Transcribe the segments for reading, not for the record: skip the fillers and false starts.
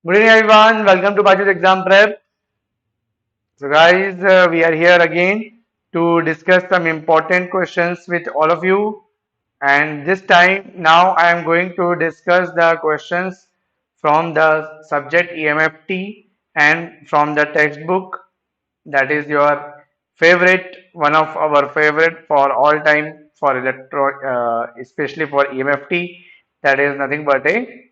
Good evening, everyone. Welcome to BYJU'S Exam Prep. So, guys, we are here again to discuss some important questions with all of you. And this time, now I am going to discuss the questions from the subject EMFT and from the textbook. That is your favorite, one of our favorite for all time for especially for EMFT. That is nothing but a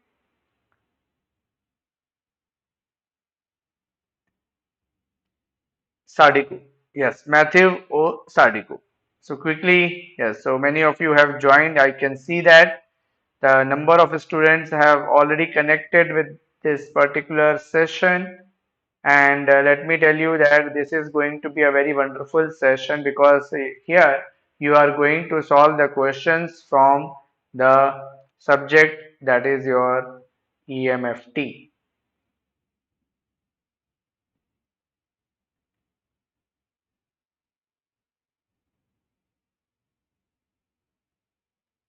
Sadiku. Yes, Matthew O. Sadiku. So quickly, yes, so many of you have joined. I can see that the number of students have already connected with this particular session. And let me tell you that this is going to be a very wonderful session because here you are going to solve the questions from the subject that is your EMFT.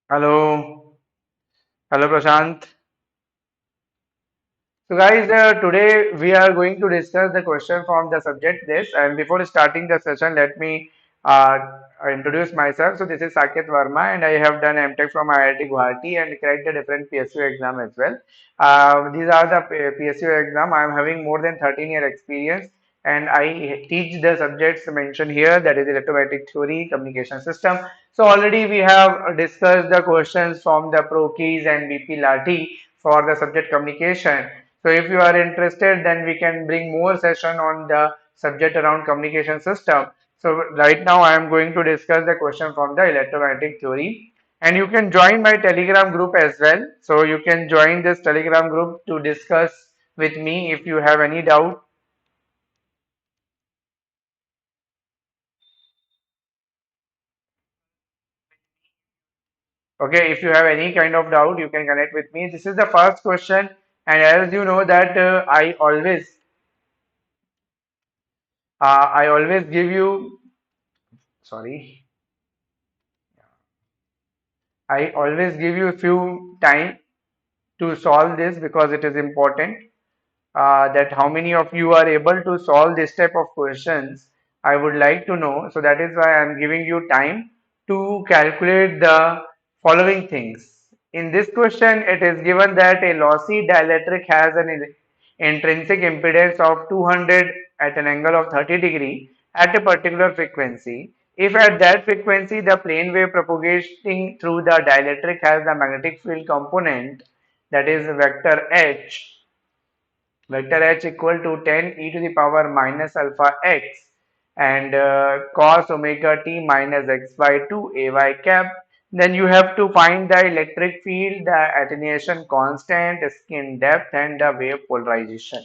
Hello, hello Prashant. So guys, today we are going to discuss the question from the subject this, and before starting the session, let me uh, introduce myself. So this is Saket Verma and I have done MTech from IIT Guwahati and cracked the different PSU exam as well. These are the PSU exam. I am having more than 13-year experience and I teach the subjects mentioned here, that is electromagnetic theory, communication system. So already we have discussed the questions from the Pro Keys and BP Lati for the subject communication. So if you are interested, then we can bring more session on the subject around communication system. So right now I am going to discuss the question from the electromagnetic theory. And you can join my Telegram group as well. So you can join this Telegram group to discuss with me if you have any doubt. Okay, if you have any kind of doubt, you can connect with me. This is the first question, and as you know that I always give you. Sorry, I always give you a few time to solve this because it is important that how many of you are able to solve this type of questions. I would like to know. So that is why I am giving you time to calculate the following things. In this question, it is given that a lossy dielectric has an intrinsic impedance of 200 at an angle of 30 degree at a particular frequency. If at that frequency the plane wave propagating through the dielectric has the magnetic field component, that is vector h equal to 10 e to the power minus alpha x and cos omega t minus x by 2 ay cap, then you have to find the electric field, the attenuation constant, skin depth and the wave polarization.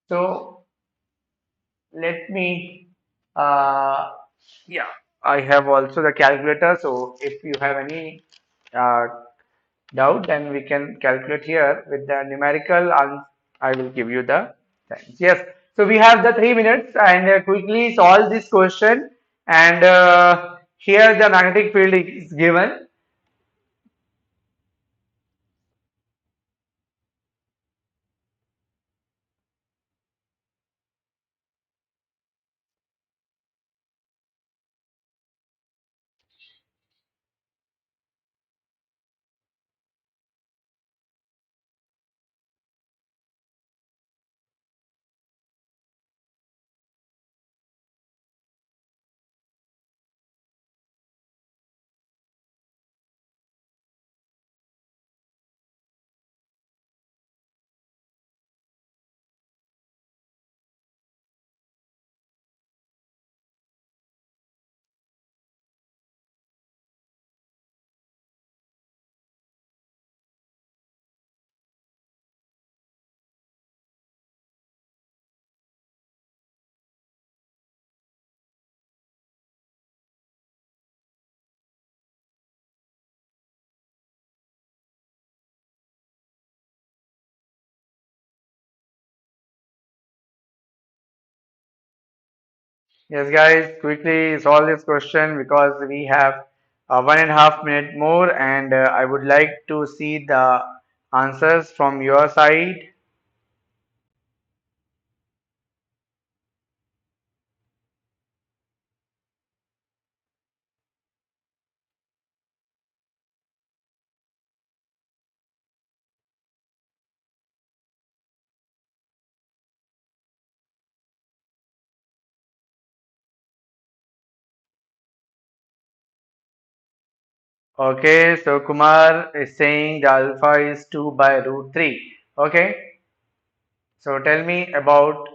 So let me uh, yeah, I have also the calculator. So if you have any uh, doubt, then we can calculate here with the numerical. I will give you the times. Yes. So we have the 3 minutes and quickly solve this question. And here the magnetic field is given. Yes, guys, quickly solve this question because we have 1.5 minute more, and I would like to see the answers from your side. Okay, so Kumar is saying the alpha is 2 by root 3. Okay, so tell me about.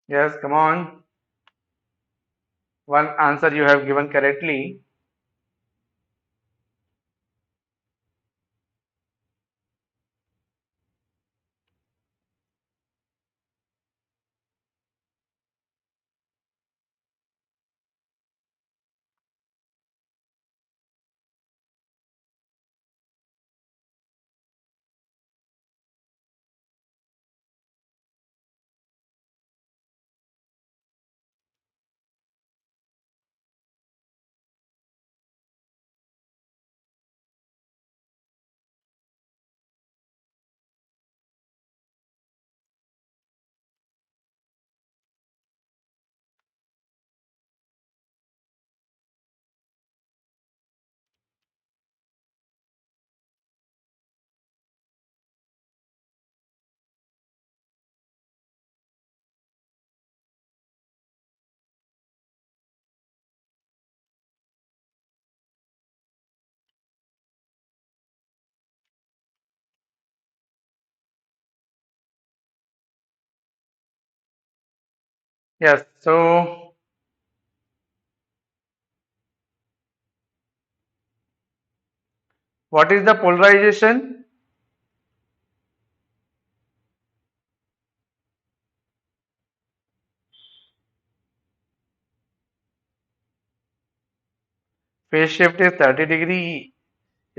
Yes, come on. One answer you have given correctly. Yes, so what is the polarization? Phase shift is 30 degree.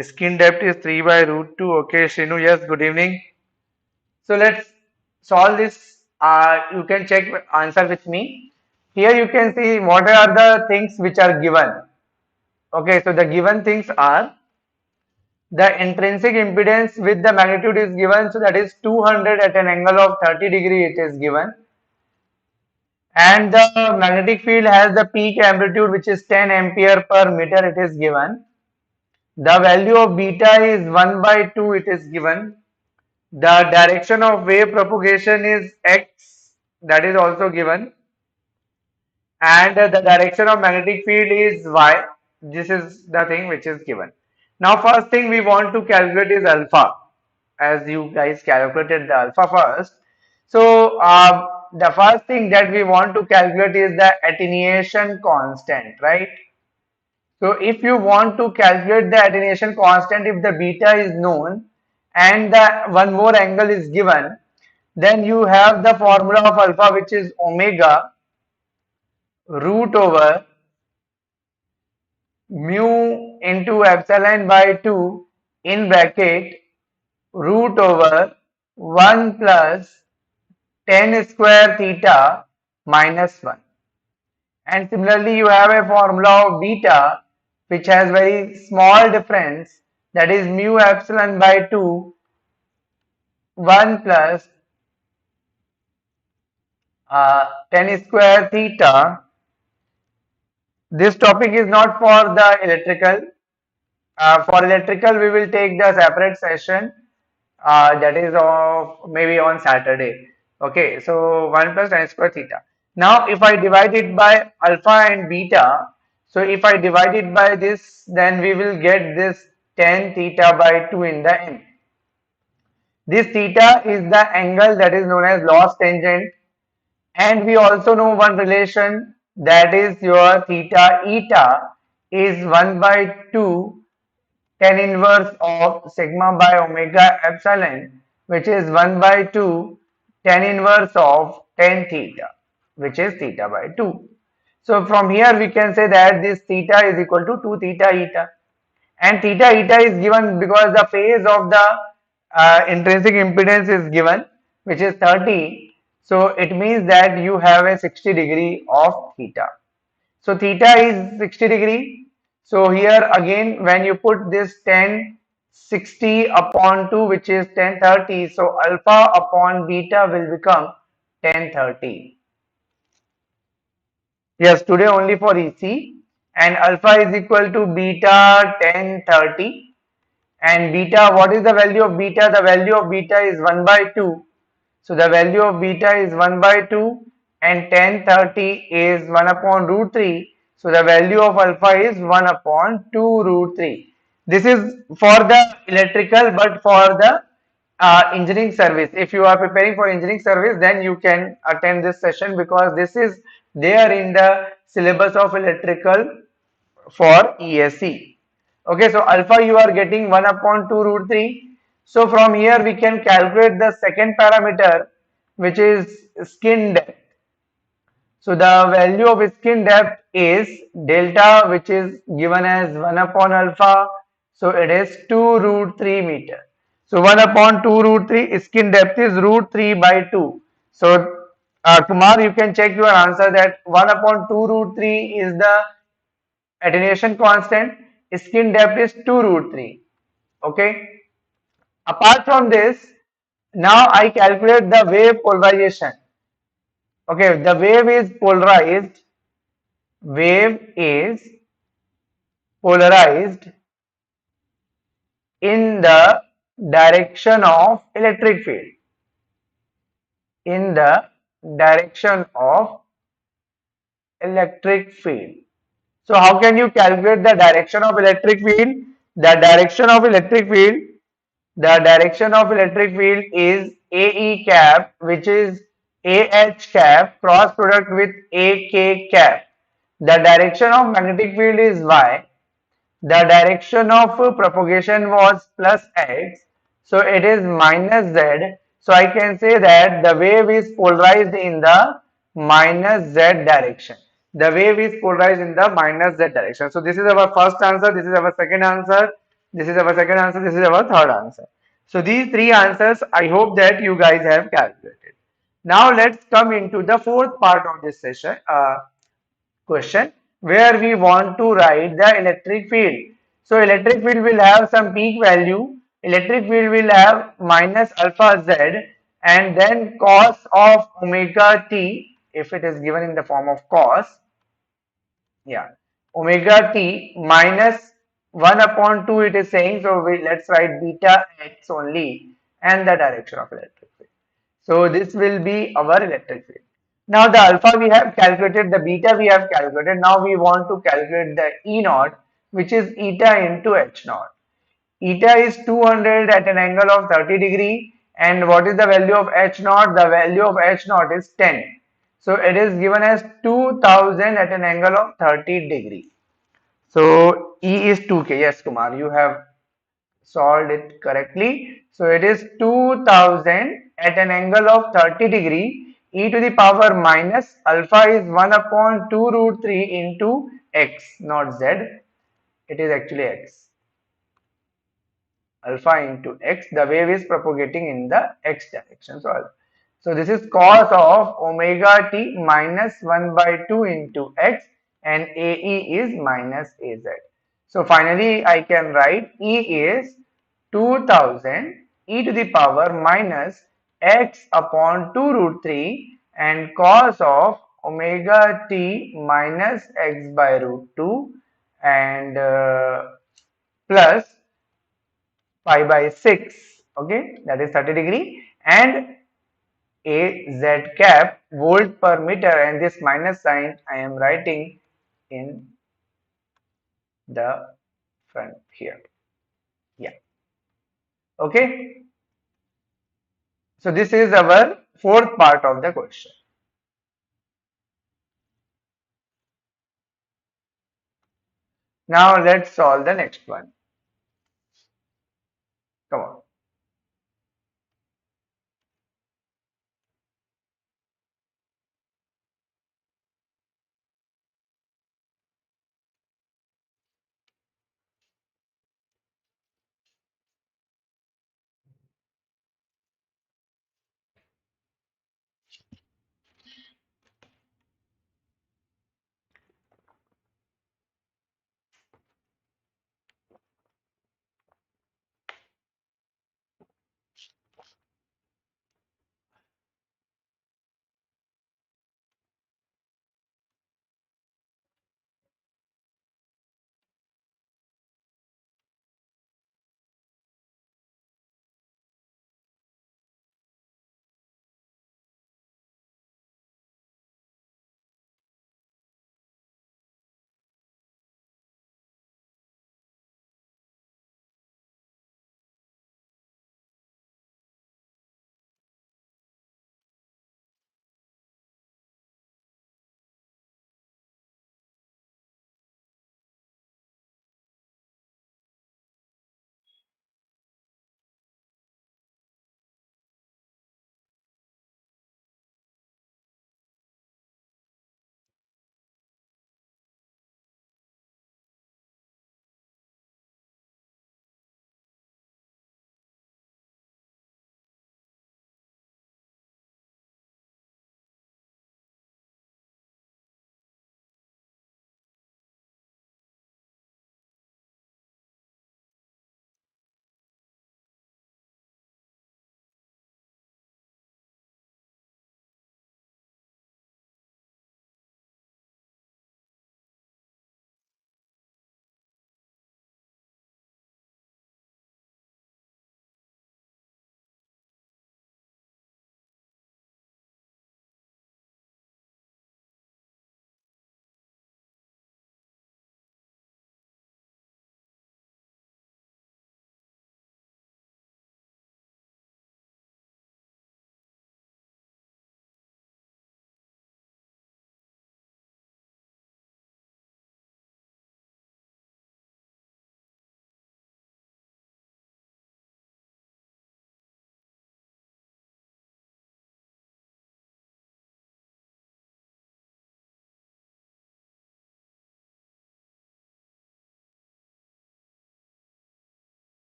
Skin depth is 3 by root 2. Okay, Shinu, yes, good evening. So let's solve this. You can check answer with me. Here you can see what are the things which are given. Okay, so the given things are the intrinsic impedance with the magnitude is given. So that is 200 at an angle of 30 degree it is given. And the magnetic field has the peak amplitude which is 10 ampere per meter it is given. The value of beta is 1 by 2 it is given. The direction of wave propagation is x, that is also given, and the direction of magnetic field is y. This is the thing which is given. Now first thing we want to calculate is alpha, as you guys calculated the alpha first. So the first thing that we want to calculate is the attenuation constant, right? So if you want to calculate the attenuation constant, if the beta is known and the one more angle is given, then you have the formula of alpha which is omega root over mu into epsilon by 2 in bracket root over 1 plus tan square theta minus 1. And similarly, you have a formula of beta which has very small difference, that is mu epsilon by 2 1 plus tan square theta. This topic is not for the electrical. For electrical, we will take the separate session, that is of maybe on Saturday. Okay, so 1 plus tan square theta. Now, if I divide it by alpha and beta, so if I divide it by this, then we will get this tan theta by 2 in the end. This theta is the angle that is known as loss tangent, and we also know one relation, that is your theta eta is 1 by 2 tan inverse of sigma by omega epsilon, which is 1 by 2 tan inverse of tan theta, which is theta by 2. So from here we can say that this theta is equal to 2 theta eta, and theta eta is given because the phase of the intrinsic impedance is given, which is 30. So it means that you have a 60 degree of theta. So theta is 60 degree. So here again, when you put this 10 60 upon 2, which is 1030, so alpha upon beta will become 1030. Yes, today only for EC, and alpha is equal to beta 1030. And beta, what is the value of beta? The value of beta is 1 by 2. So the value of beta is 1 by 2, and 1030 is 1 upon root 3. So the value of alpha is 1 upon 2 root 3. This is for the electrical, but for the engineering service. If you are preparing for engineering service, then you can attend this session because this is there in the syllabus of electrical for ESC. Okay, so alpha you are getting 1 upon 2 root 3. So from here we can calculate the second parameter, which is skin depth. So the value of skin depth is delta, which is given as 1 upon alpha. So it is 2 root 3 meter. So 1 upon 2 root 3, skin depth is root 3 by 2. So Kumar, you can check your answer that 1 upon 2 root 3 is the attenuation constant, skin depth is 2 root 3. Okay. Apart from this, now I calculate the wave polarization. Okay, the wave is polarized. Wave is polarized in the direction of electric field. In the direction of electric field. So how can you calculate the direction of electric field? The direction of electric field The direction of electric field is AE cap, which is AH cap cross product with AK cap. The direction of magnetic field is Y. The direction of propagation was plus X. So it is minus Z. So I can say that the wave is polarized in the minus Z direction. The wave is polarized in the minus Z direction. So this is our first answer. This is our second answer. This is our second answer. This is our third answer. So these three answers, I hope that you guys have calculated. Now let's come into the fourth part of this session. Question where we want to write the electric field. So electric field will have some peak value. Electric field will have minus alpha z and then cos of omega t, if it is given in the form of cos. Yeah, omega t minus 1 upon 2 it is saying. So let's write beta x only and the direction of electric field. So this will be our electric field. Now the alpha we have calculated, the beta we have calculated. Now we want to calculate the E naught, which is eta into H naught. Eta is 200 at an angle of 30 degree, and what is the value of H naught? The value of H naught is 10. So it is given as 2000 at an angle of 30 degree. So E is 2K. Yes, Kumar, you have solved it correctly. So it is 2000 at an angle of 30 degree. E to the power minus alpha is 1 upon 2 root 3 into x, not z. It is actually x. Alpha into x. The wave is propagating in the x direction. So this is cos of omega t minus 1 by 2 into x, and AE is minus AZ. So finally I can write E is 2000 e to the power minus x upon 2 root 3, and cos of omega t minus x by root 2, and plus pi by 6, okay, that is 30 degree, and a z cap volt per meter, and this minus sign I am writing in the front here. Yeah, okay. So this is our fourth part of the question. Now let's solve the next one. Come on.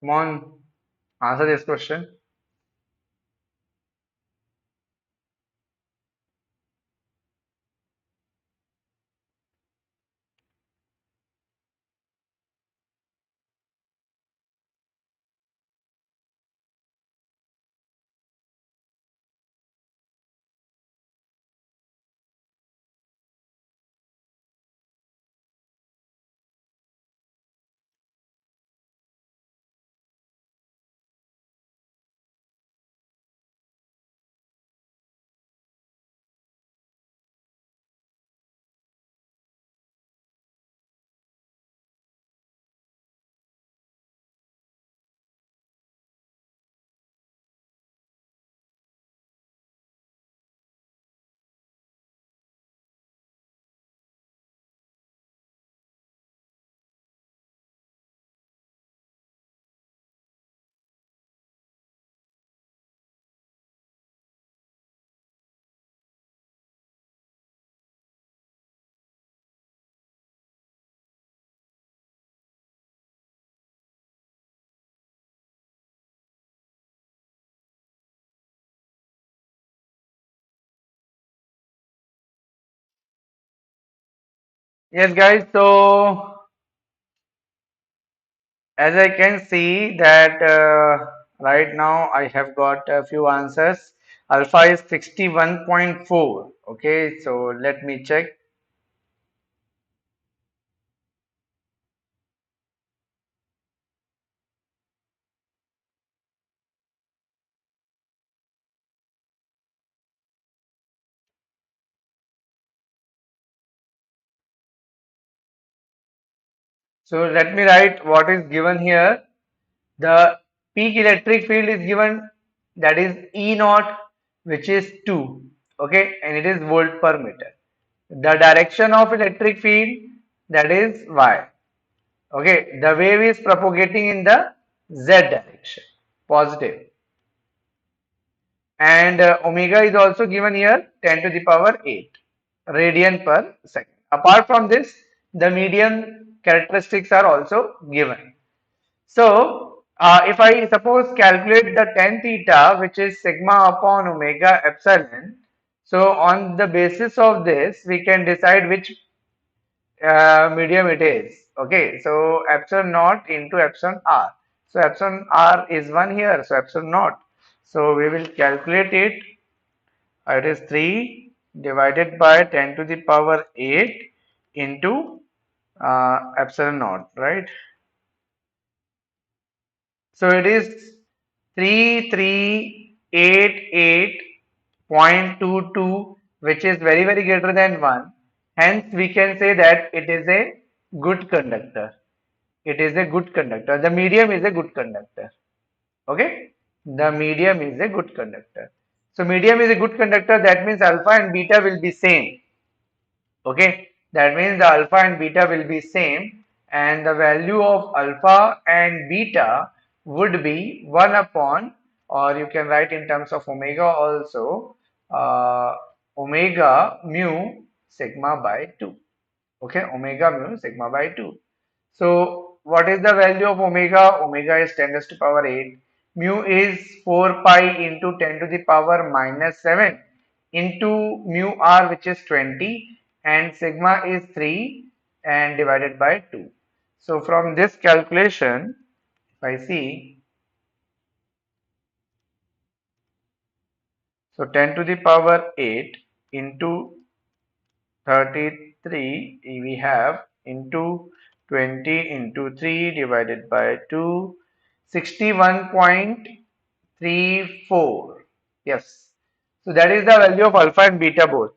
Come on, answer this question. Yes, guys. So as I can see that right now I have got a few answers. Alpha is 61.4. Okay, so let me check. So let me write what is given here. The peak electric field is given, that is E naught, which is 2. Okay, and it is volt per meter. The direction of electric field, that is Y. Okay, the wave is propagating in the Z direction, positive. And omega is also given here 10 to the power 8 radian per second. Apart from this, the medium characteristics are also given. So, if I suppose calculate the tan theta, which is sigma upon omega epsilon, so on the basis of this, we can decide which medium it is. Okay, so epsilon naught into epsilon r. So epsilon r is 1 here, so epsilon naught. So we will calculate it. It is 3 divided by 10 to the power 8 into epsilon naught, right? So it is 3388.22, which is very, very greater than 1. Hence, we can say that it is a good conductor. It is a good conductor. The medium is a good conductor. Okay? The medium is a good conductor. So, medium is a good conductor. That means alpha and beta will be same. Okay, that means the alpha and beta will be same, and the value of alpha and beta would be 1 upon, or you can write in terms of omega also, omega mu sigma by 2. Okay, omega mu sigma by 2. So what is the value of omega? Omega is 10 raised to power 8. Mu is 4 pi into 10 to the power minus 7 into mu r, which is 20, and sigma is 3 and divided by 2. So from this calculation, if I see, so 10 to the power 8 into 33 we have into 20 into 3 divided by 2, 61.34. Yes, so that is the value of alpha and beta both,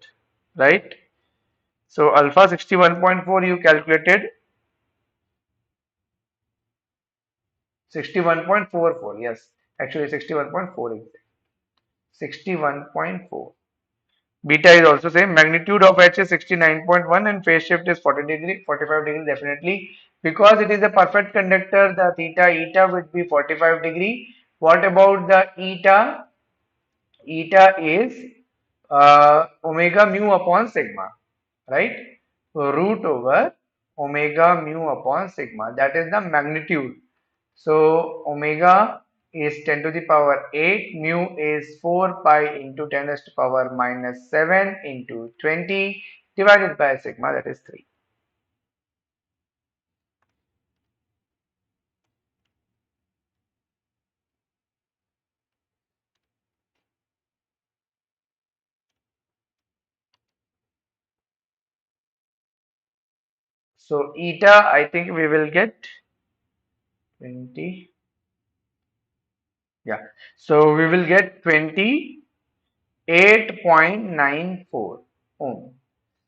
right? So alpha 61.4 you calculated, 61.44. Yes, actually 61.4 is 61.4. Beta is also same. Magnitude of H is 69.1 and phase shift is 40 degree, 45 degree definitely. Because it is a perfect conductor, the theta eta would be 45 degree. What about the eta? Eta is omega mu upon sigma, right? So root over omega mu upon sigma. That is the magnitude. So omega is 10 to the power 8, mu is 4 pi into 10 raised to power minus 7 into 20 divided by sigma, that is 3. So eta, I think we will get 20. Yeah. So we will get 28.94 ohm.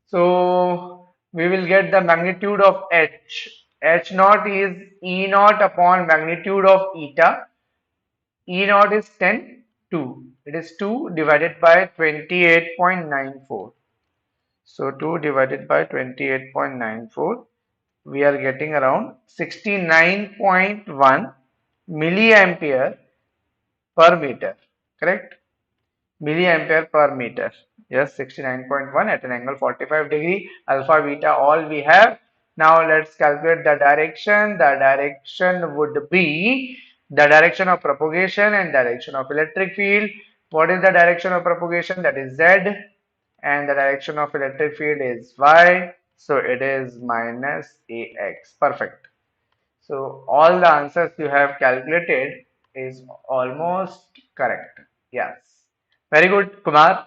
So we will get the magnitude of H. H naught is E naught upon magnitude of eta. E naught is 10, 2. It is 2 divided by 28.94. So 2 divided by 28.94. We are getting around 69.1 milliampere per meter. Correct? Milliampere per meter. Yes, 69.1 at an angle 45 degree. Alpha, beta, all we have. Now let's calculate the direction. The direction would be the direction of propagation and direction of electric field. What is the direction of propagation? That is Z. And the direction of electric field is Y. So it is minus AX. Perfect. So all the answers you have calculated is almost correct. Yes. Very good, Kumar.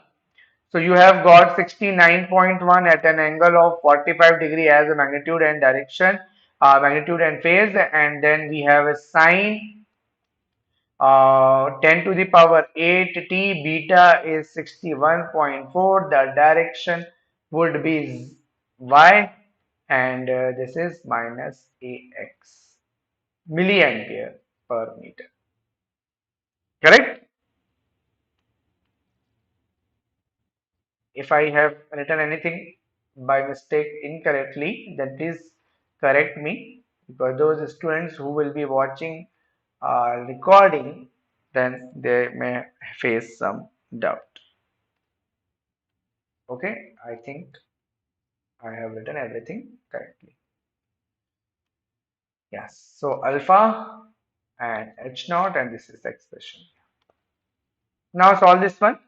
So you have got 69.1 at an angle of 45 degree as a magnitude and direction, magnitude and phase, and then we have a sine 10 to the power 8 t, beta is 61.4, the direction would be y, and this is minus ax milliampere per meter. Correct? If I have written anything by mistake incorrectly, then please correct me, because those students who will be watching recording, then they may face some doubt. Okay, I think I have written everything correctly. Yes, so alpha and h naught, and this is the expression. Now solve this one.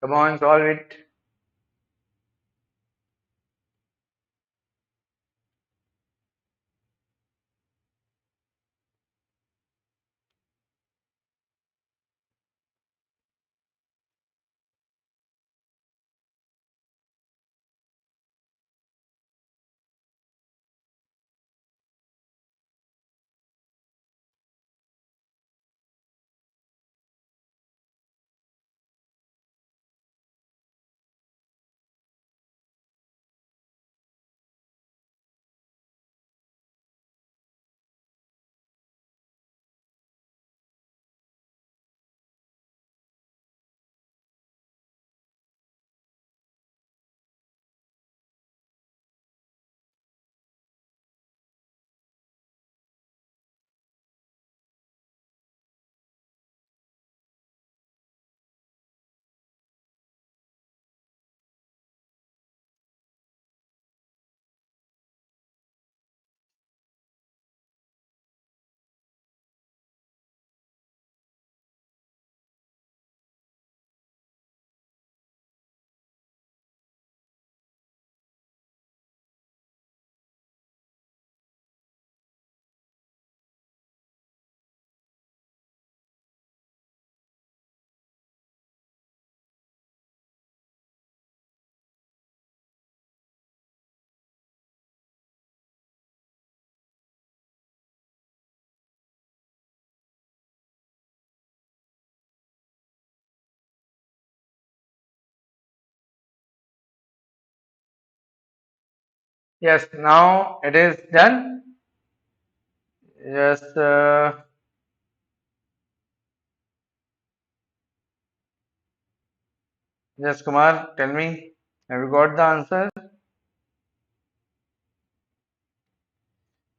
Come on, solve it. Yes, now it is done. Yes, yes, Kumar, tell me, have you got the answer?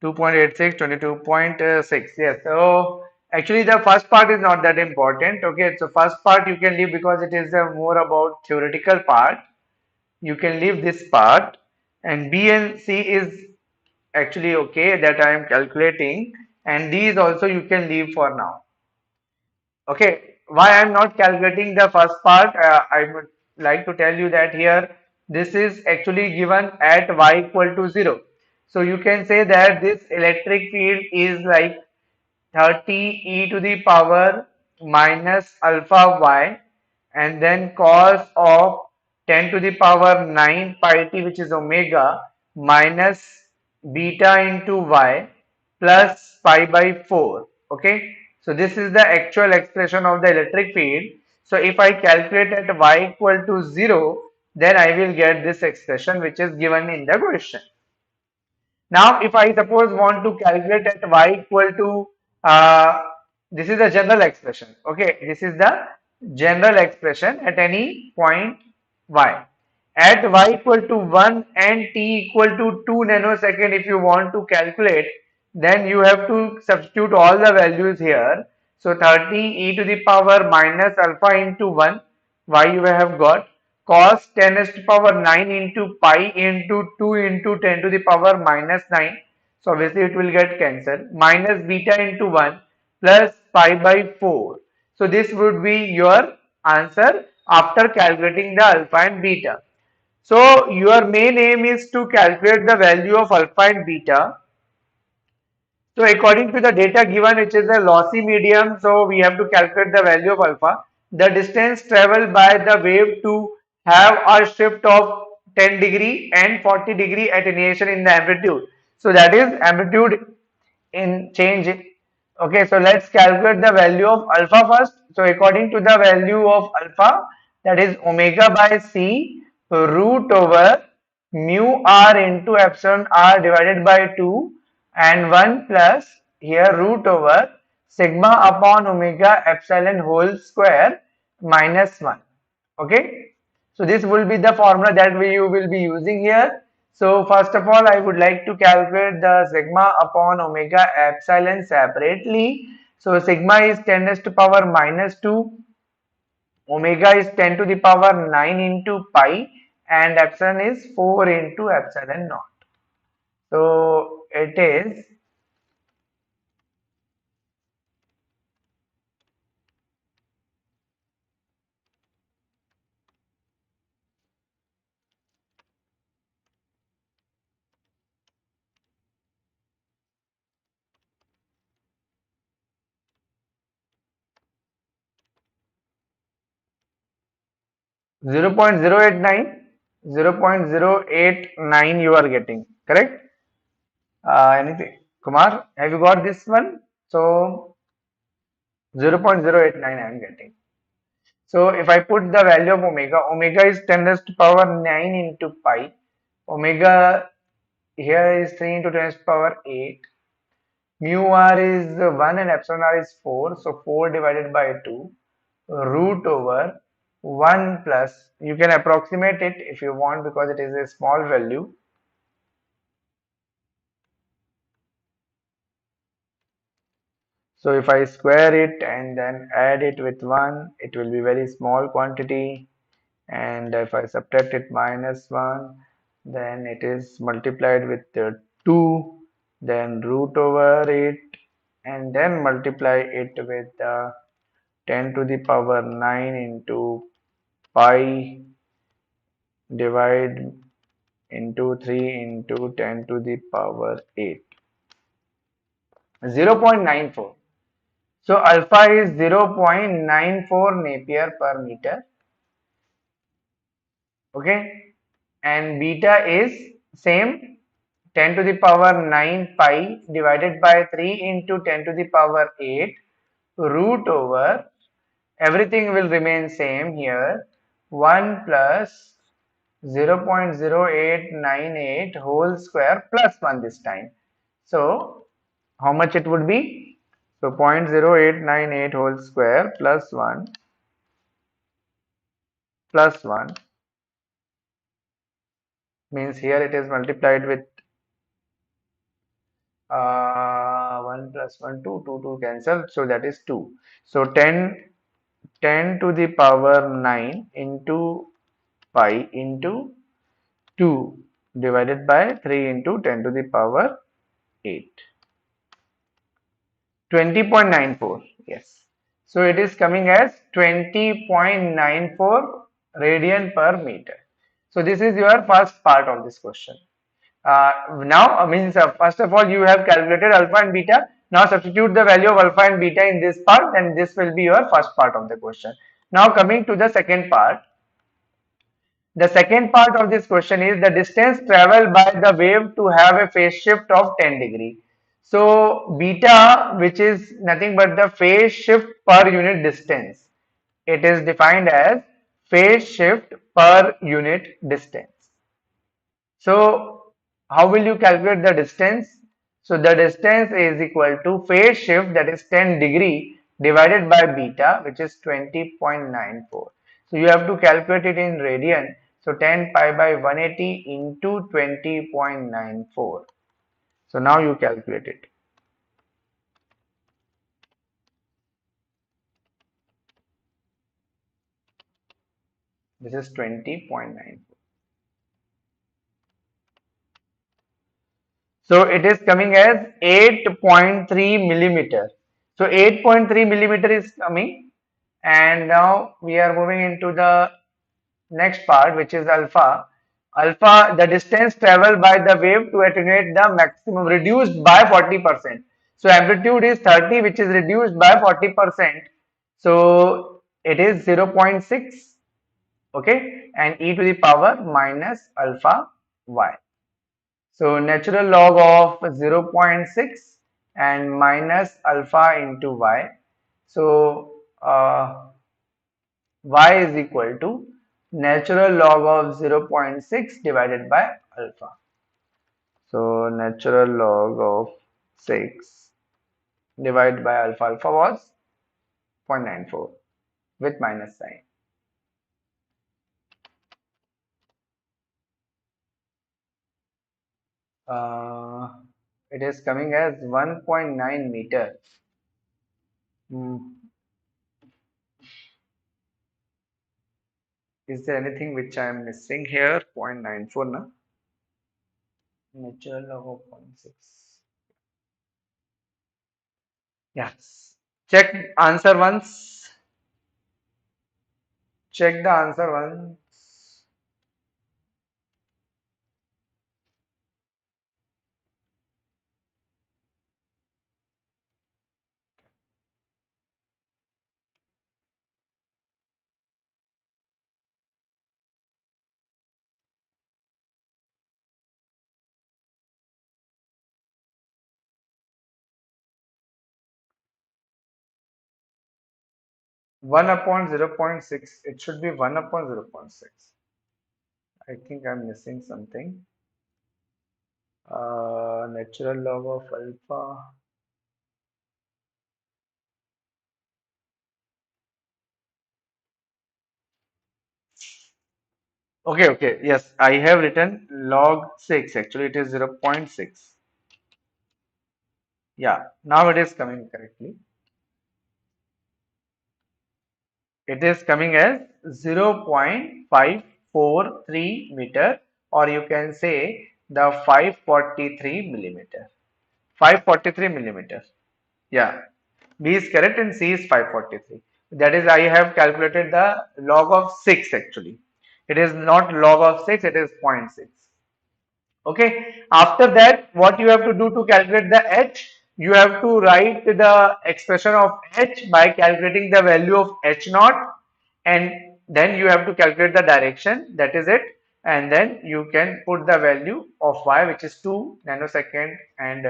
2.86, 22.6. Yes. So actually the first part is not that important. Okay. So first part you can leave because it is more about theoretical part. You can leave this part, and B and C is actually okay that I am calculating, and these also you can leave for now. Okay, why I am not calculating the first part, I would like to tell you that here this is actually given at y equal to 0. So you can say that this electric field is like 30 e to the power minus alpha y, and then cos of 10 to the power 9 pi t, which is omega, minus beta into y plus pi by 4. Okay, so this is the actual expression of the electric field. So if I calculate at y equal to 0, then I will get this expression which is given in the question. Now, if I suppose want to calculate at y equal to, this is the general expression. Okay, this is the general expression at any point y. At y equal to 1 and t equal to 2 nanosecond, if you want to calculate, then you have to substitute all the values here. So 30 e to the power minus alpha into 1, y you have got, cos 10 raised to power 9 into pi into 2 into 10 to the power minus 9. So obviously it will get cancelled. Minus beta into 1 plus pi by 4. So this would be your answer after calculating the alpha and beta. So your main aim is to calculate the value of alpha and beta. So according to the data given, which is a lossy medium, so we have to calculate the value of alpha. The distance traveled by the wave to have a shift of 10 degree and 40 degree attenuation in the amplitude. So that is amplitude in change. Okay, so let's calculate the value of alpha first. So according to the value of alpha, that is omega by c root over mu r into epsilon r divided by 2, and 1 plus here root over sigma upon omega epsilon whole square minus 1. Okay, so this will be the formula that you will be using here. So first of all, I would like to calculate the sigma upon omega epsilon separately. So sigma is 10 raised to power minus 2, omega is 10 to the power 9 into pi, and epsilon is 4 into epsilon naught. So it is 0.089, 0.089 you are getting, correct? Anything, Kumar, have you got this one? So 0.089 I am getting. So if I put the value of omega, omega is 10 raised to power 9 into pi. Omega here is 3 into 10 raised to power 8. Mu r is 1 and epsilon r is 4. So 4 divided by 2 root over 1 plus, you can approximate it if you want because it is a small value. So if I square it and then add it with 1, it will be very small quantity. And if I subtract it minus 1, then it is multiplied with 2, then root over it, and then multiply it with 10 to the power 9 into pi, divide into 3 into 10 to the power 8. 0.94. So alpha is 0.94 Napier per meter. Okay, and beta is same, 10 to the power 9 pi divided by 3 into 10 to the power 8 root over, everything will remain same here, 1 plus 0.0898 whole square plus 1 this time. So how much it would be? So 0.0898 whole square plus 1 means here it is multiplied with 1 plus 1, 2, 2, 2 cancel. So that is 2. So 10 to the power 9 into pi into 2 divided by 3 into 10 to the power 8. 20.94. Yes. So it is coming as 20.94 radian per meter. So this is your first part of this question. Now means first of all you have calculated alpha and beta. Now substitute the value of alpha and beta in this part, and this will be your first part of the question. Now coming to the second part. The second part of this question is the distance traveled by the wave to have a phase shift of 10 degree. So beta, which is nothing but the phase shift per unit distance. It is defined as phase shift per unit distance. So how will you calculate the distance? So the distance is equal to phase shift, that is 10 degree, divided by beta, which is 20.94. So you have to calculate it in radian. So 10 pi by 180 into 20.94. So now you calculate it. This is 20.94. So it is coming as 8.3 millimeter. So 8.3 millimeter is coming, and now we are moving into the next part, which is alpha. Alpha, the distance traveled by the wave to attenuate the maximum, reduced by 40%. So amplitude is 30, which is reduced by 40%. So it is 0.6, okay, and e to the power minus alpha y. So natural log of 0.6 and minus alpha into y. So y is equal to natural log of 0.6 divided by alpha. So natural log of 6 divided by alpha. Alpha was 0.94 with minus sign. Uh, it is coming as 1.9 meter. Hmm. Is there anything which I am missing here? 0.94 na? Natural log of 0.6. Yes. Check answer once. Check the answer once. One upon 0.6. It should be 1 upon 0.6. I think I'm missing something. Natural log of alpha. Okay, okay. Yes, I have written log 6. Actually, it is 0.6. Yeah, now it is coming correctly. It is coming as 0.543 meter, or you can say the 543 millimeter. 543 millimeter. Yeah, B is correct and C is 543. That is, I have calculated the log of 6 actually. It is not log of 6, it is 0.6. Okay, after that, what you have to do to calculate the h, you have to write the expression of h by calculating the value of h naught, and then you have to calculate the direction, that is it, and then you can put the value of y, which is 2 nanosecond and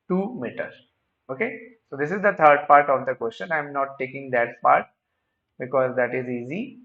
2 meter. Okay, so this is the third part of the question. I am not taking that part because that is easy.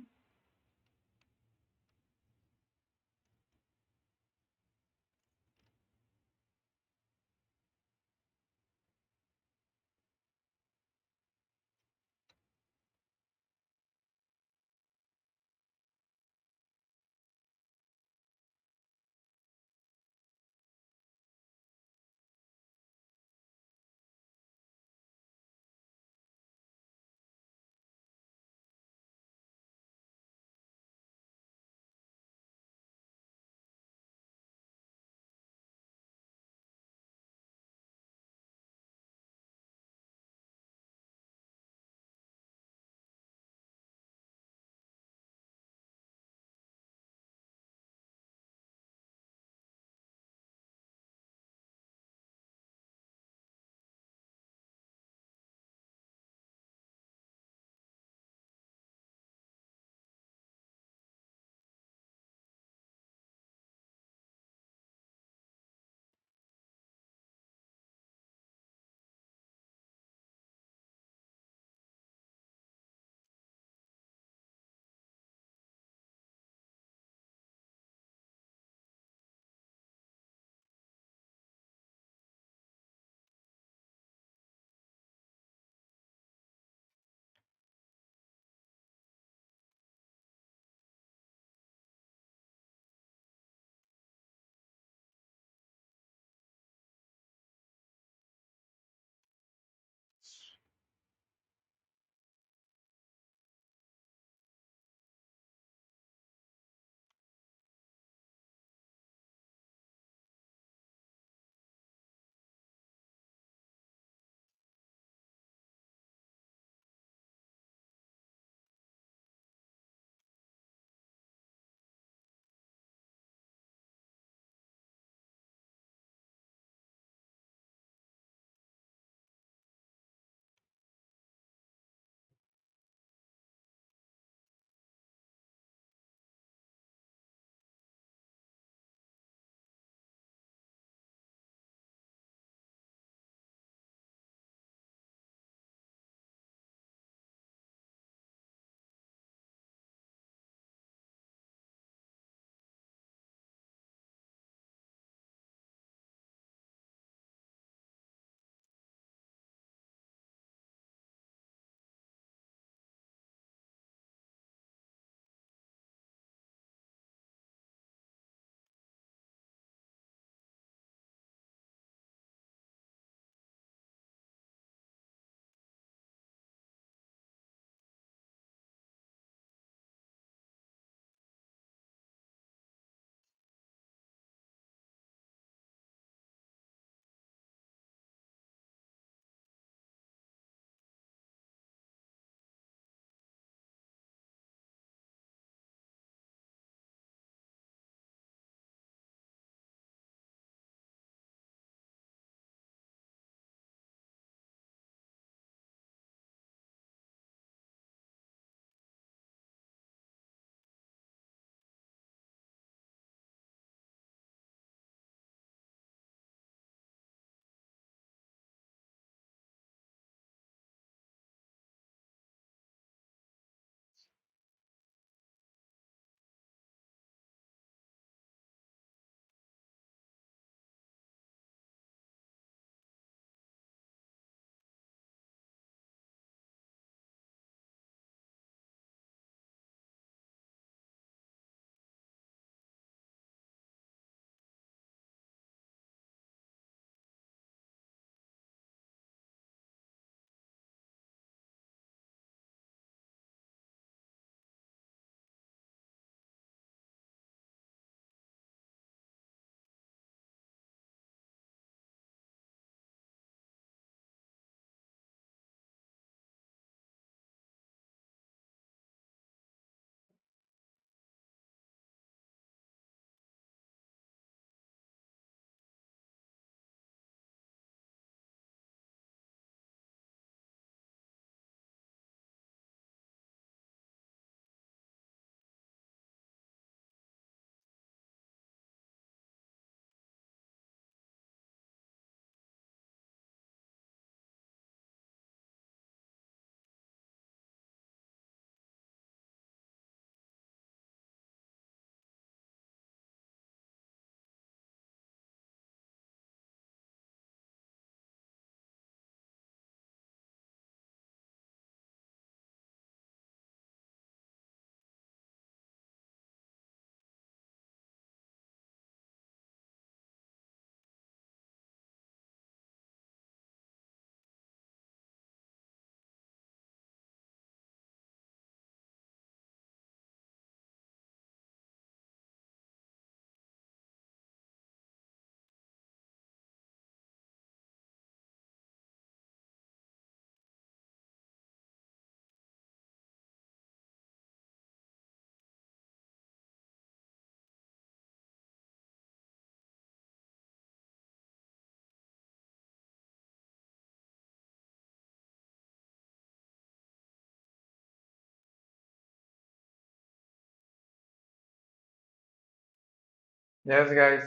Yes, guys.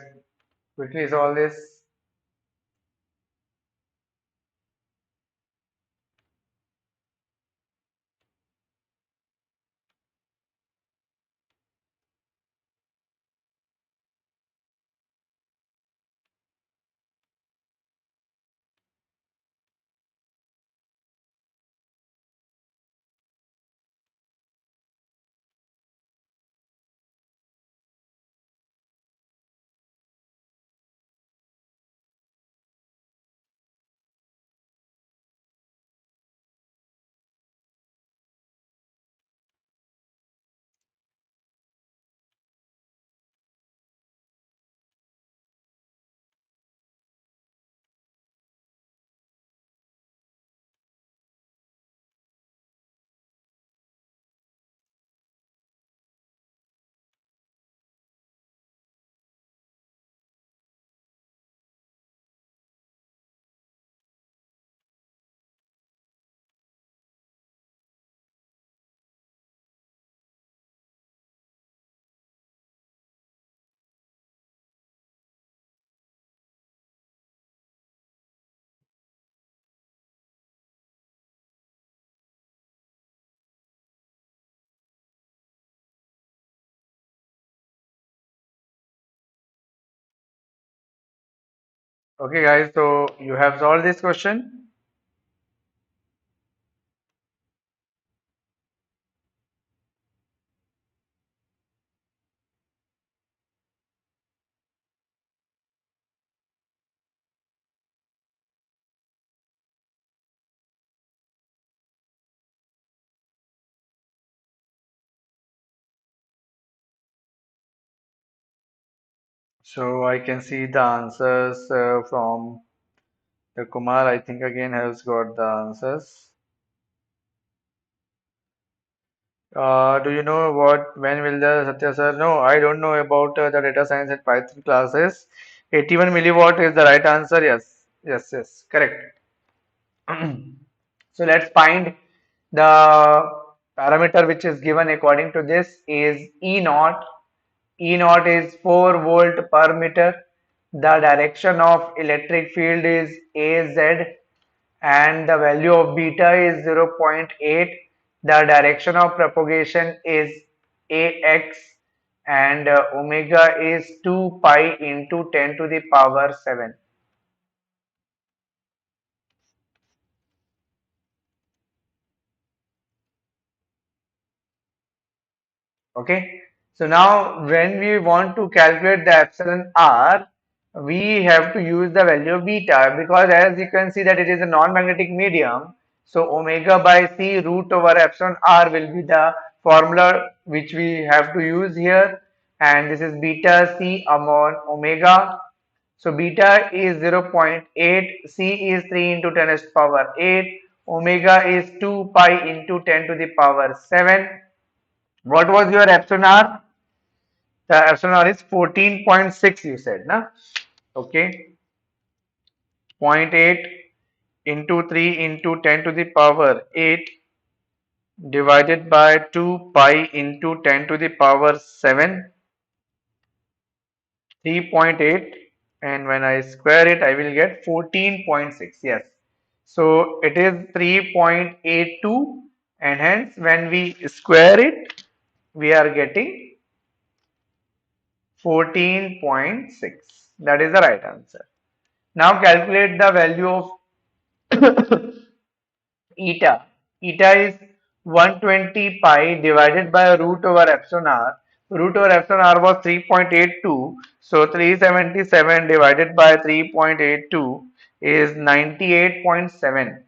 Quickly solve this. Okay, guys. So you have solved this question. So I can see the answers from the Kumar. I think again has got the answers. Do you know what when will the Satya sir? No, I don't know about the data science and Python classes. 81 milliwatt is the right answer. Yes, yes, yes, correct. So let's find the parameter which is given according to this is E naught. E naught is 4 volt per meter. The direction of electric field is AZ and the value of beta is 0.8. The direction of propagation is AX and omega is 2 pi into 10 to the power 7. Okay. So now when we want to calculate the epsilon r, we have to use the value of beta because as you can see that it is a non-magnetic medium. So omega by c root over epsilon r will be the formula which we have to use here. And this is beta c upon omega. So beta is 0.8, c is 3 into 10 to the power 8, omega is 2 pi into 10 to the power 7. What was your epsilon r? The epsilon r is 14.6 you said, na? Okay. Zero point 0.8 into 3 into 10 to the power 8 divided by 2 pi into 10 to the power 7, 3.8, and when I square it I will get 14.6. Yes. So it is 3.82 and hence when we square it we are getting 14.6. That is the right answer. Now calculate the value of eta. Eta is 120 pi divided by root over epsilon r. Root over epsilon r was 3.82. So 377 divided by 3.82 is 98.7.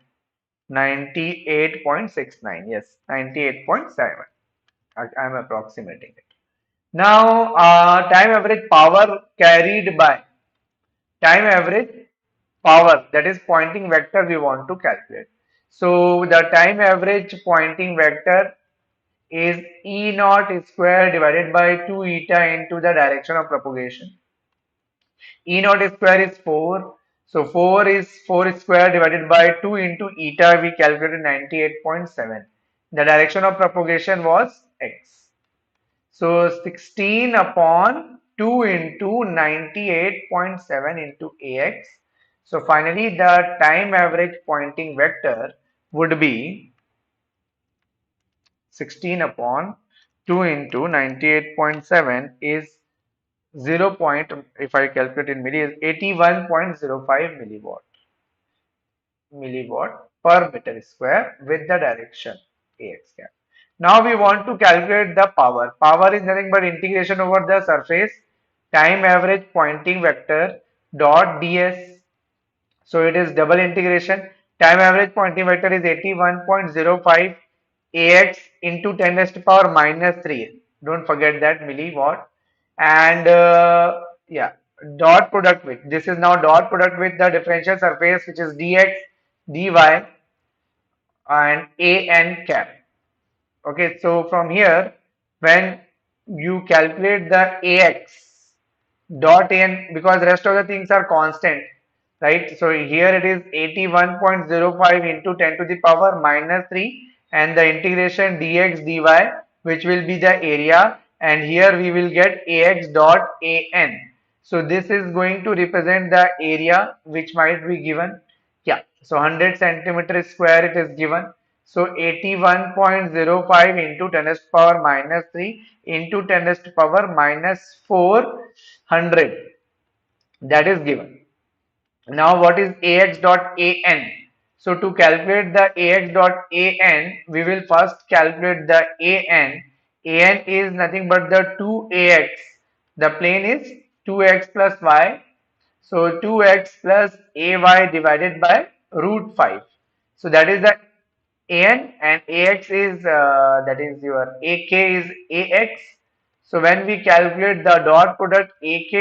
98.69. Yes, 98.7. I am approximating it. Now, time average power carried by time average power, that is pointing vector we want to calculate. So the time average pointing vector is E naught square divided by 2 eta into the direction of propagation. E naught square is 4. So 4 is 4 square divided by 2 into eta, we calculated 98.7. The direction of propagation was x. So 16 upon 2 into 98.7 into AX. So finally the time average Poynting vector would be 16 upon 2 into 98.7 is 0. If I calculate in milli, is 81.05 milliwatt per meter square with the direction AX cap. Now we want to calculate the power. Power is nothing but integration over the surface time average Poynting vector dot ds. So it is double integration. Time average Poynting vector is 81.05 AX into 10 raised to power minus 3. Don't forget that milliwatt. And yeah, dot product with. This is now dot product with the differential surface which is dx, dy and an cap. Okay, so from here, when you calculate the AX dot n, because rest of the things are constant, right? So here it is 81.05 into 10 to the power minus 3 and the integration dx dy, which will be the area, and here we will get AX dot an. So this is going to represent the area which might be given. Yeah, so 100 centimeter square it is given. So 81.05 into 10 raised to power minus 3 into 10 raised to power minus 400, that is given. Now what is AX dot AN? So to calculate the AX dot AN, we will first calculate the AN. AN is nothing but the 2AX. The plane is 2x plus y. So 2x plus AY divided by root 5. So that is the AN, and AX is that is your AK is AX. So when we calculate the dot product AK,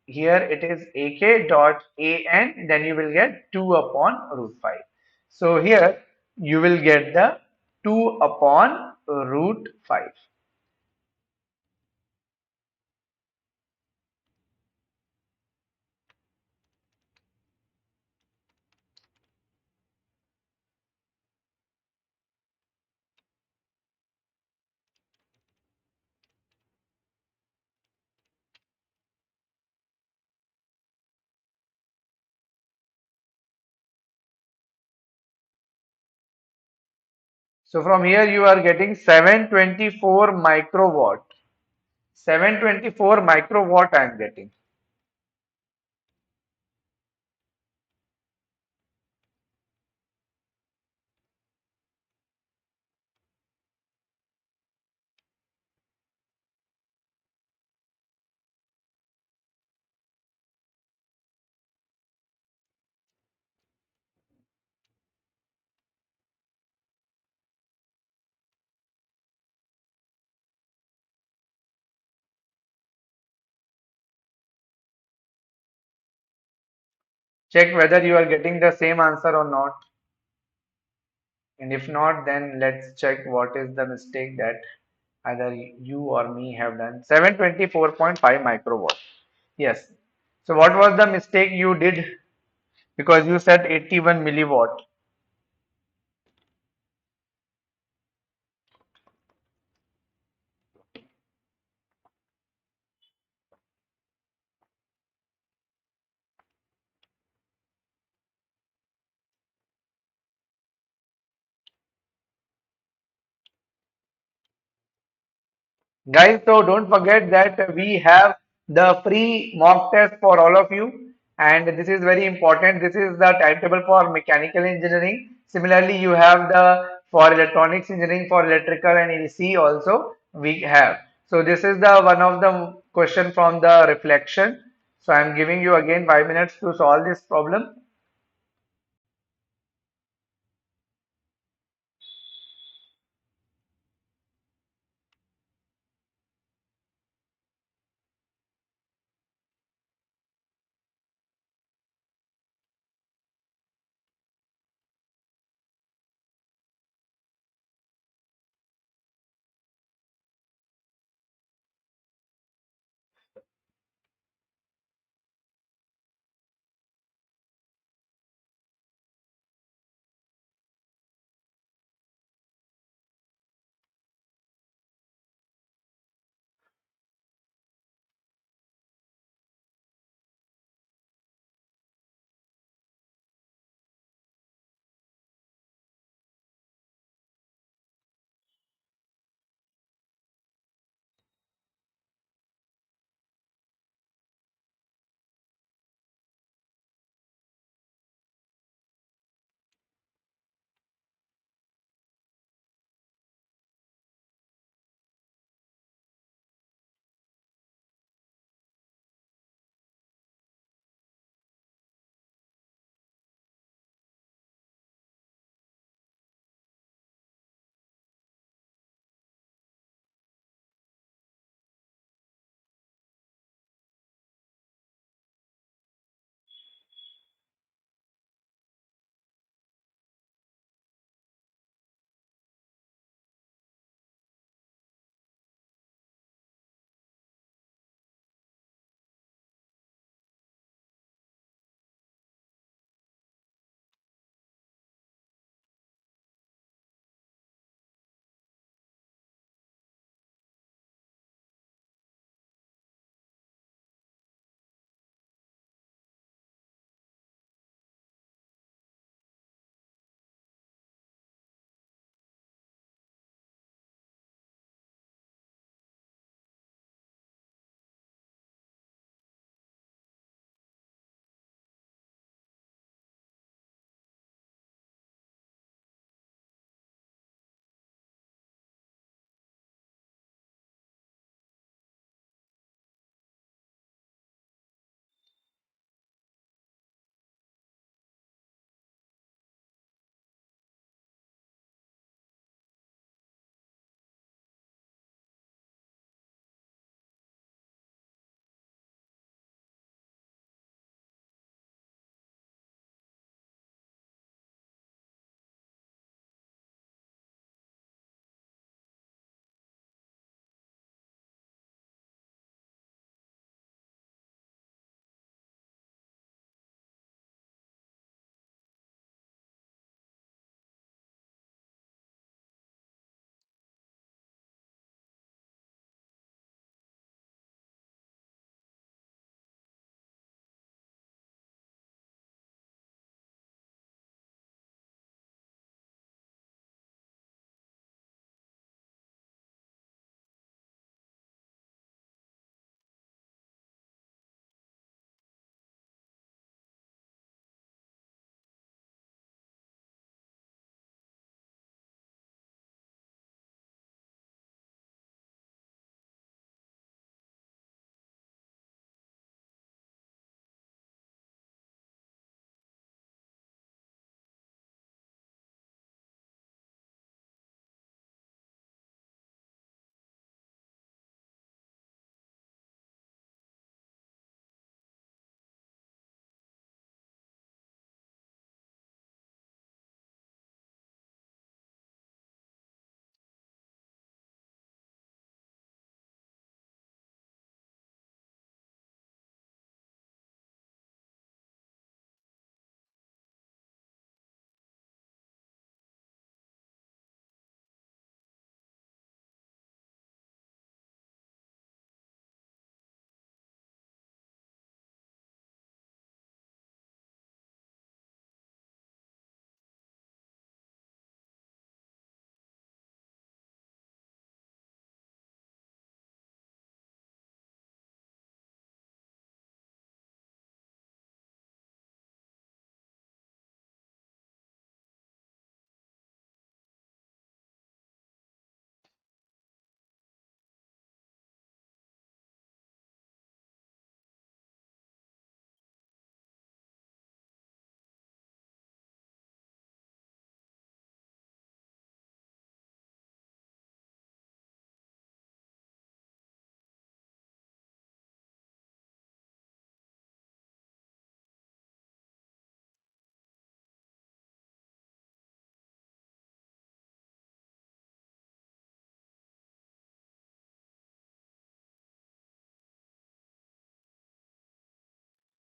here it is AK dot AN, then you will get 2 upon root 5. So here you will get the 2 upon root 5. So from here you are getting 724 microwatt. 724 microwatt I am getting. Check whether you are getting the same answer or not. And if not, then let's check what is the mistake that either you or me have done. 724.5 microwatt. Yes. So what was the mistake you did? Because you said 81 milliwatt. Guys, so don't forget that we have the free mock test for all of you, and this is very important. This is the timetable for mechanical engineering. Similarly, you have the for electronics engineering, for electrical and EC also we have. So this is the one of the question from the reflection. So I am giving you again 5 minutes to solve this problem.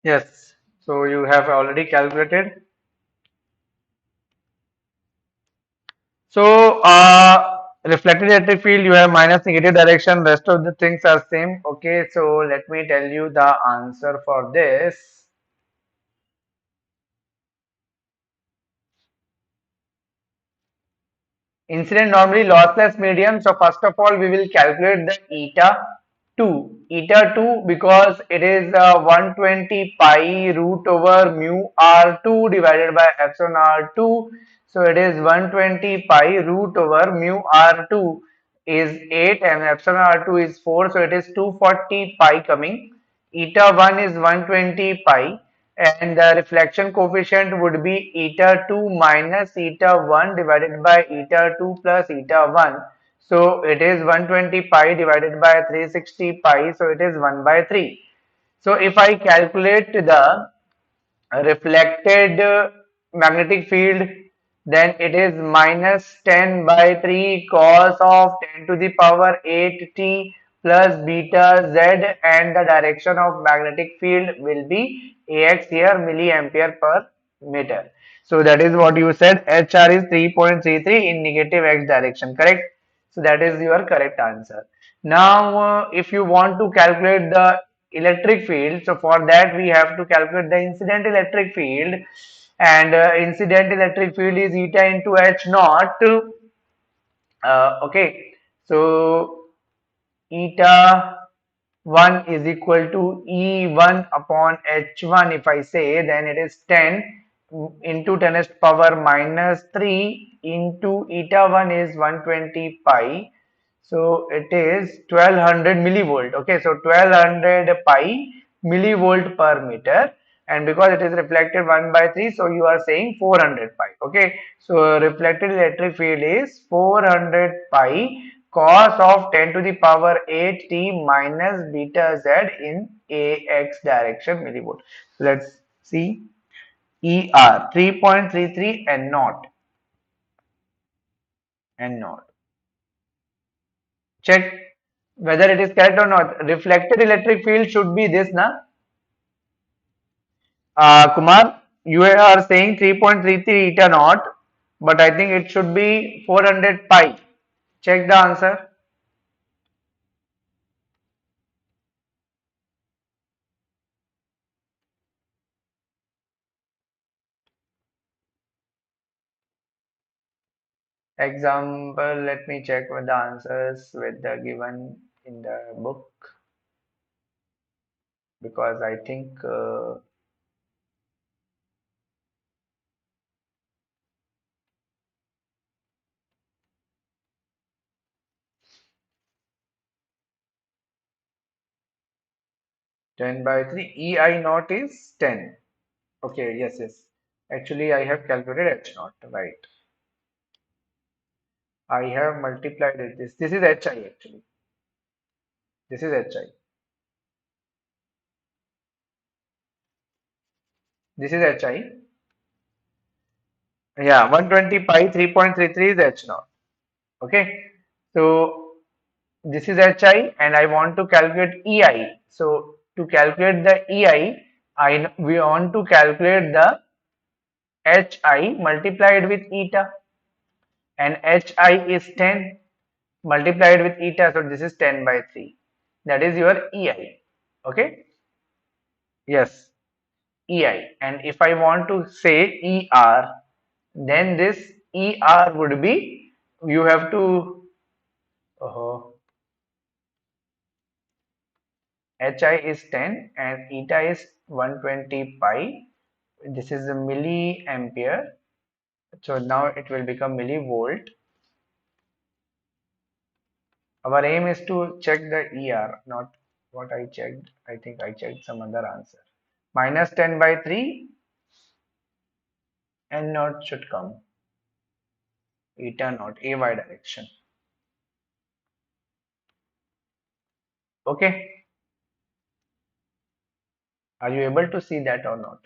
Yes. So you have already calculated. So reflected electric field, you have minus negative direction. Rest of the things are same. Okay. So let me tell you the answer for this. Incident normally lossless medium. So first of all, we will calculate the eta 2. Eta 2 because it is 120 pi root over mu r2 divided by epsilon r2. So it is 120 pi root over mu r2 is 8 and epsilon r2 is 4. So it is 240 pi coming. Eta 1 is 120 pi and the reflection coefficient would be eta 2 minus eta 1 divided by eta 2 plus eta 1. So it is 120 pi divided by 360 pi. So it is 1 by 3. So if I calculate the reflected magnetic field, then it is minus 10 by 3 cos of 10 to the power 8 t plus beta z, and the direction of magnetic field will be ax here, milliampere per meter. So that is what you said. HR is 3.33 in negative x direction, correct? So that is your correct answer. Now, if you want to calculate the electric field, so for that we have to calculate the incident electric field, and incident electric field is eta into h naught. Okay, so eta 1 is equal to E1 upon H1. If I say, then it is 10 into 10 to the power minus 3 into eta 1 is 120 pi. So it is 1200 millivolt. Okay, so 1200 pi millivolt per meter. And because it is reflected 1 by 3, so you are saying 400 pi. Okay, so reflected electric field is 400 pi cos of 10 to the power 8 t minus beta z in ax direction millivolt. So let's see. ER 3.33 and not and not. Check whether it is correct or not. Reflected electric field should be this, na? Kumar, you are saying 3.33 eta naught, but I think it should be 400 pi. Check the answer. Example, let me check with the answers with the given in the book, because I think 10 by 3 EI naught is 10. Okay, yes, yes. Actually, I have calculated H naught, right? I have multiplied it. This is HI actually. This is HI. This is HI. Yeah, 120 pi 3.33 is H naught. Okay. So this is HI and I want to calculate EI. So to calculate the EI, we want to calculate the HI multiplied with eta, and HI is 10 multiplied with eta, so this is 10 by 3. That is your EI. Okay. Yes, EI. And if I want to say ER, then this ER would be, you have to, uh, HI is 10 and eta is 120 pi. This is a milliampere. So now it will become millivolt. Our aim is to check the ER, not what I checked. I think I checked some other answer. Minus 10 by 3 and naught should come. Eta naught, AY direction. Okay. Are you able to see that or not?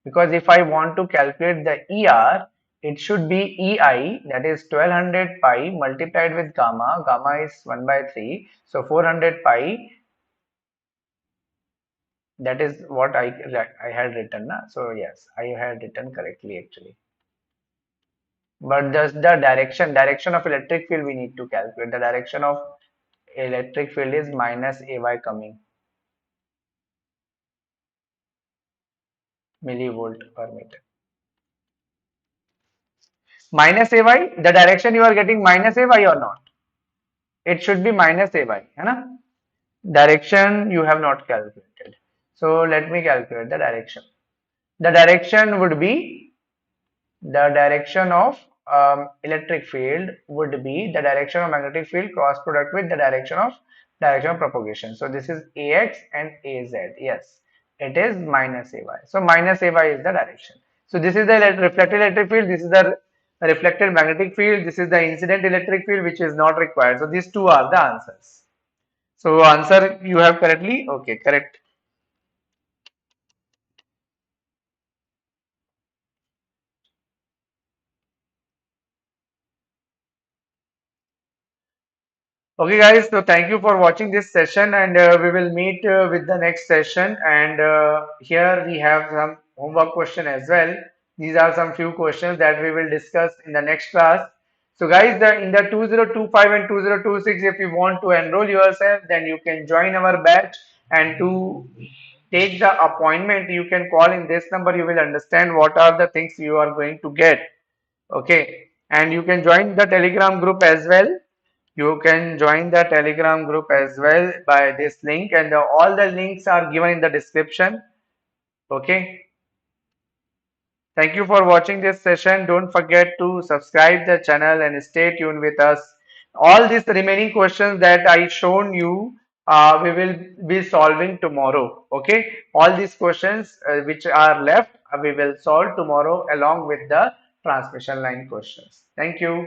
Because if I want to calculate the ER, it should be EI, that is 1200 pi multiplied with gamma. Gamma is 1 by 3. So 400 pi That is what I had written, na? So yes, I had written correctly actually. But the direction of electric field we need to calculate. The direction of electric field is minus AY coming millivolt per meter. Minus AY, the direction you are getting minus AY or not? It should be minus AY, है ना? Direction you have not calculated. So let me calculate the direction. The direction would be the direction of electric field would be the direction of magnetic field cross product with the direction of propagation. So this is AX and AZ. Yes, it is minus AY. So minus AY is the direction. So this is the reflected electric field. This is the reflected magnetic field. This is the incident electric field, which is not required. So these two are the answers. So answer you have correctly. Okay, correct. Okay, guys, so thank you for watching this session, and we will meet with the next session. And here we have some homework question as well. These are some few questions that we will discuss in the next class. So, guys, in the 2025 and 2026, if you want to enroll yourself, then you can join our batch. And to take the appointment, you can call in this number. You will understand what are the things you are going to get. Okay, and you can join the Telegram group as well. You can join the Telegram group as well by this link, and all the links are given in the description. Okay. Thank you for watching this session. Don't forget to subscribe the channel and stay tuned with us. All these remaining questions that I shown you, we will be solving tomorrow. Okay. All these questions which are left, we will solve tomorrow along with the transmission line questions. Thank you.